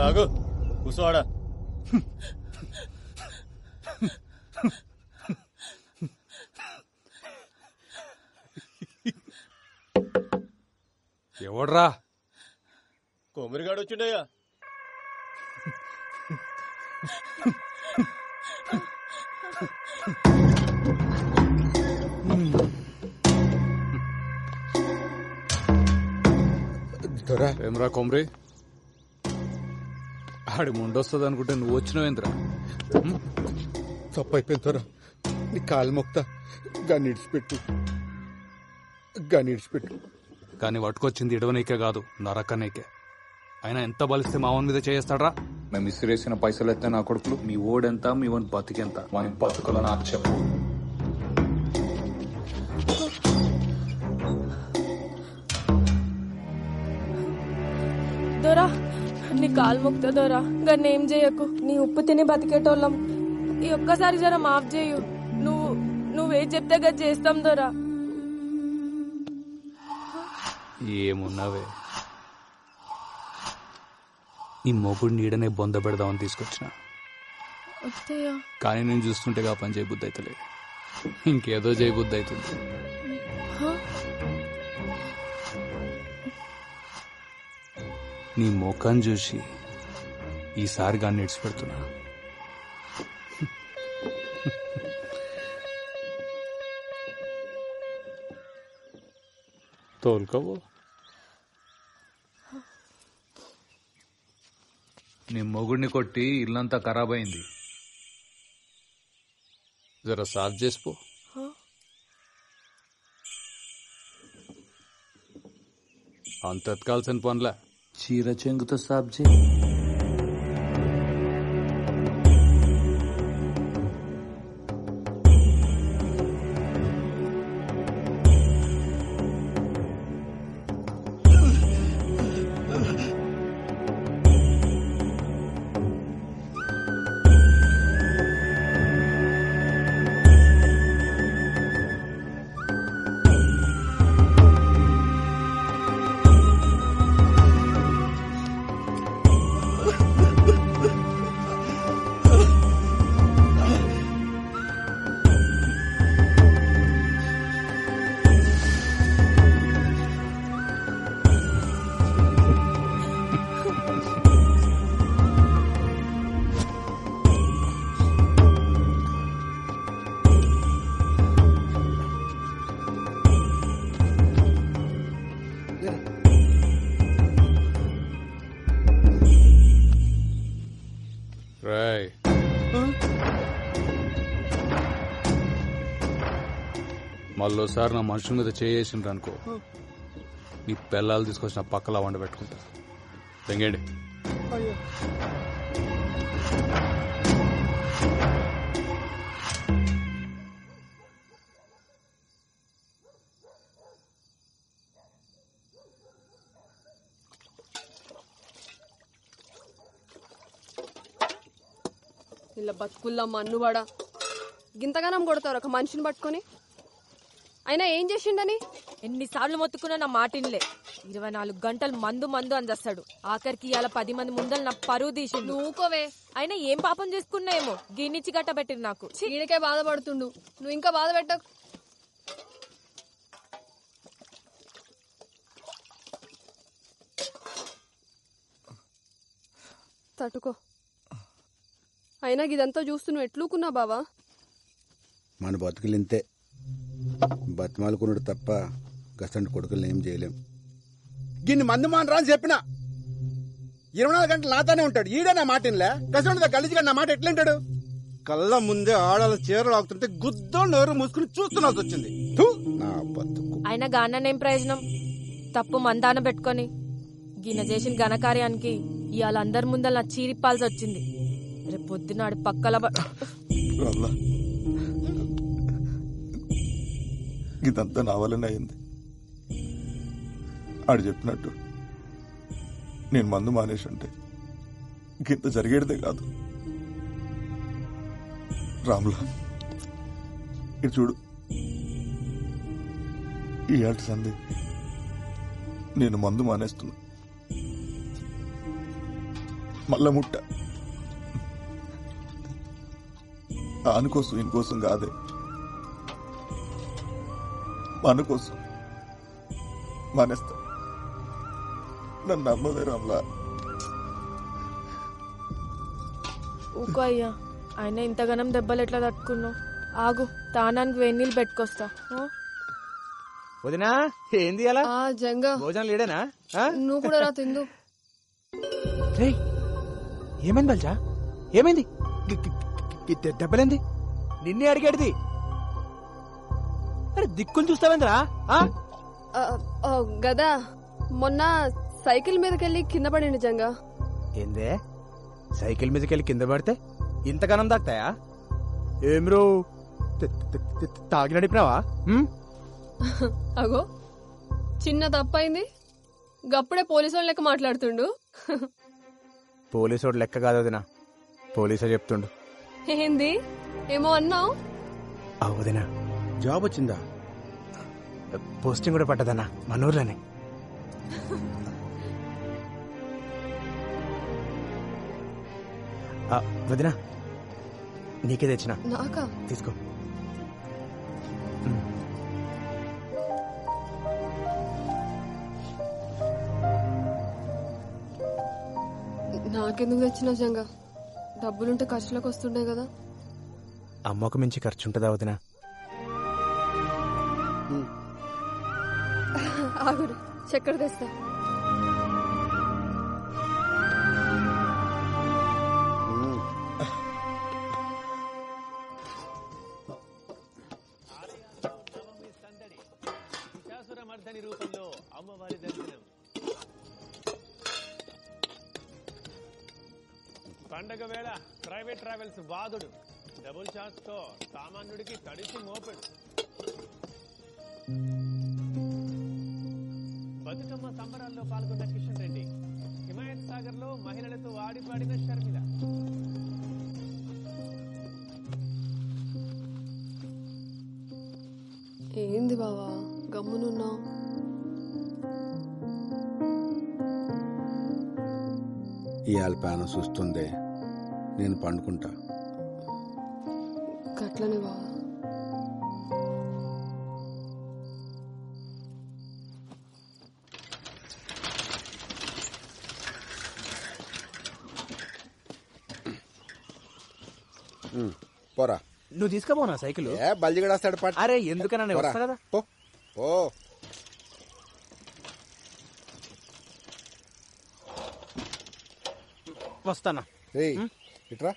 ఆగు కూర్చోవాడా. ఎవడ్రా? కొమ్మరిగాడు వచ్చిండయ్యా. ఏమ్రా కొమ్రి, ఆడి ముండొస్తుంది అనుకుంటే నువ్వు వచ్చినావేంద్రా? తప్పు అయిపోయింది త్వర. నీ కాలు మొక్తా, గాని ఇడిచిపెట్టు. కానీ పట్టుకొచ్చింది ఇడవనీకే కాదు, నరకనీకే. అయినా ఎంత బలిస్తే మా ఓన్ మీద చేస్తాడ్రా? మేము ఇసిరేసిన పైసలు ఎత్తే నా కొడుకులు, మీ ఓడెంత, మీ ఓన్ బతికెంత, వాని బతుకులో నాకు చెప్పు. దొరా నీ కాలు మొక్తా దొరా, గన్నేం ఏం చేయకు. నీ ఉప్పు తిని బతికేటోళ్ళం. ఈ ఒక్కసారి జర మాఫ్ చేయు. నువ్వే చెప్తే గది చేస్తాం దొరా. ఏమున్నావే, నీ మొగుడు నీడనే బొంద పెడదామని తీసుకొచ్చిన. కానీ నేను చూస్తుంటే ఆ పని చేయబుద్ధి అవుతలేదు, ఇంకేదో చేయబుద్ధి అవుతుంది. నీ ముఖం చూసి ఈసారి గాన్ని ఇడిచిపెడుతున్నా. తోలుకోవు. నీ మొగుడిని కొట్టి ఇల్లంతా ఖరాబ్ అయింది, జర సాఫ్ చేసిపో. అంత ఎత్కాల్సిన పనులే, చీర చెంగుతో సాఫ్ చేయి. మళ్ళోసారి నా మనుషుల మీద చేసిండ్రు అనుకో, నీ పిల్లలు తీసుకొచ్చిన పక్కలా వండ పెట్టుకుంటా. తెంగండి. ఇలా బతుకుల్లా మన్నువాడా గింతగానం కొడతారు ఒక మనిషిని పట్టుకొని. అయినా ఏం చేసిండని ఎన్నిసార్లు మొత్తుకున్నా నా మాటిన్లే. 24 గంటలు మందు అందేస్తాడు. ఆఖరికి ఇవాళ 10 మంది ముందలు నా పరువు తీసిండు. నువ్వుకోవే. అయినా ఏం పాపం చేసుకున్నాయేమో గిన్నిచ్చి గట్ట పెట్టింది నాకు. ఈయనకే బాధపడుతుండు, నువ్వు ఇంకా బాధ పెట్టకు. తట్టుకో. అయినా ఇదంతా చూస్తూ నువ్వు ఎట్లుకున్నా బావా? మన బతుకులింతే, బతిమాలుకున్నాడు తప్ప గసంటి కొడుకులను ఏం చేయలేం. గిన్ని మందు మానరా అని చెప్పిన 24 గంటలు నాతోనే ఉంటాడు. ఈడే నా మాట ఇన్లే. గసంటి గలీజిగా నా మాట ఎట్లుంటాడు? కళ్ళ ముందే ఆడాల చీరలు ఆగుతుంటే గుద్దోళ్ళు ఎవరు మూసుకుని చూస్తున్నాల్సి వచ్చింది. నా బతుకు. అయినా గాననేం ప్రయోజనం? తప్పు మందాన పెట్టుకొని గిన్నె చేసిన ఘనకార్యానికి ఇవాళ అందరి ముందర నా చీరిప్పాల్సి వచ్చింది. రేపు పొద్దునాడు పక్కల ఇదంతా నా వల్లనే అయింది. ఆడు చెప్పినట్టు నేను మందు మానేసి ఉంటే ఇంత జరిగేదే కాదు. రాములా, ఇది చూడు, ఈ ఆట సంధి నేను మందు మానేస్తున్నా. మళ్ళా ముట్ట ఆనుకోసం ఇంకోసం కాదే, మన కోసం మానేస్తా. నన్ను నమ్మదే రమలా. ఊకో అయ్యా, ఆయన ఇంతగానం దెబ్బలు ఎట్లా తట్టుకున్నావు? ఆగు, తానానికి వేడి నీళ్ళు పెట్టుకొస్తా. ఆ? వదినా ఏంది అలా జంగా భోజనం లేడేనా? నువ్వు కూడా రా తిందు. రేయ్ ఏమైంది బల్జా? ఏమైంది? దెబ్బలేంది? నిన్నే అడిగాడిది. అరే దిక్కులు చూస్తావేంద్రా? గదా మొన్న సైకిల్ మీదకెళ్ళి కింద పడింది జంగా. ఏందే సైకిల్ మీదకెళ్ళి కింద పడితే ఇంతగానం దాక్తాయా? ఏమ్రో తాగి నడిపినావా? అగో చిన్న తప్పైంది, గప్పుడే పోలీసు వాళ్ళ లెక్క మాట్లాడుతుండు. పోలీసోడు లెక్క కాదు వదినా, పోలీసే చెప్తుండు. ఏంది ఏమో అన్నావు? వదినా జాబ్ వచ్చిందా? పోస్టింగ్ కూడా పట్టదన్నా మన ఊర్లోనే. వదినా నీకే తెచ్చిన, నాకా? తీసుకో. నాకెందుకు తెచ్చినా జంగా? డబ్బులుంటే ఖర్చులకు వస్తుండే కదా. అమ్మకు మించి ఖర్చు ఉంటుందా వదినా? ఆగురు, చక్కెర తెస్తా. పండగ వేళ ప్రైవేట్ ట్రావెల్స్ వాదుడు డబుల్ ఛాన్స్ తో సామాన్యుడికి తడిసి మోపెడు. బతుకమ్మ సంబరాల్లో పాల్గొన్న కిషన్ రెడ్డి, హిమాయత్ సాగర్ లో మహిళలతో ఆడిపాడిన షర్మిల. ఏంది బావా గమ్మునున్నావు? ఇవాళ ప్యానం చూస్తుందే, నేను పండుకుంటా. గట్లనే బావా. పోరా. నువ్వు తీసుకుపోనా సైకిల్? బల్జిగడేస్తాడు పట్టు. అరే ఎందుకన్నా నేను వస్తా కదా. పో పో. వస్తానా? ఇట్రా.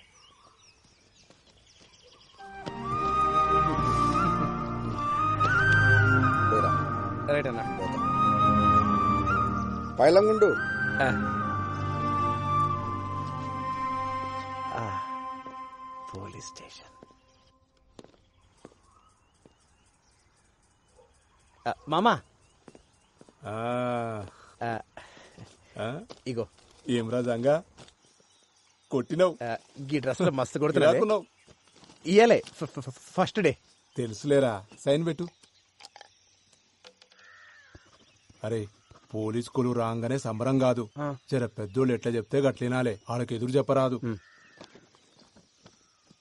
రైట్ అన్నా. పైలంగుండు. Police station. మామా ఇగో ఏం రాజంగా కొట్టినావు? ఈ డ్రెస్ లో మస్తు కొడుతున్నావు. ఇయ్యాలే ఫస్ట్ డే. తెలుసులేరా, సైన్ పెట్టు. అరే పోలీస్ కొలు రాగానే సంబరం కాదు, జర పెద్దోళ్ళు ఎట్లా చెప్తే గట్లినాలే, వాళ్ళకి ఎదురు చెప్పరాదు.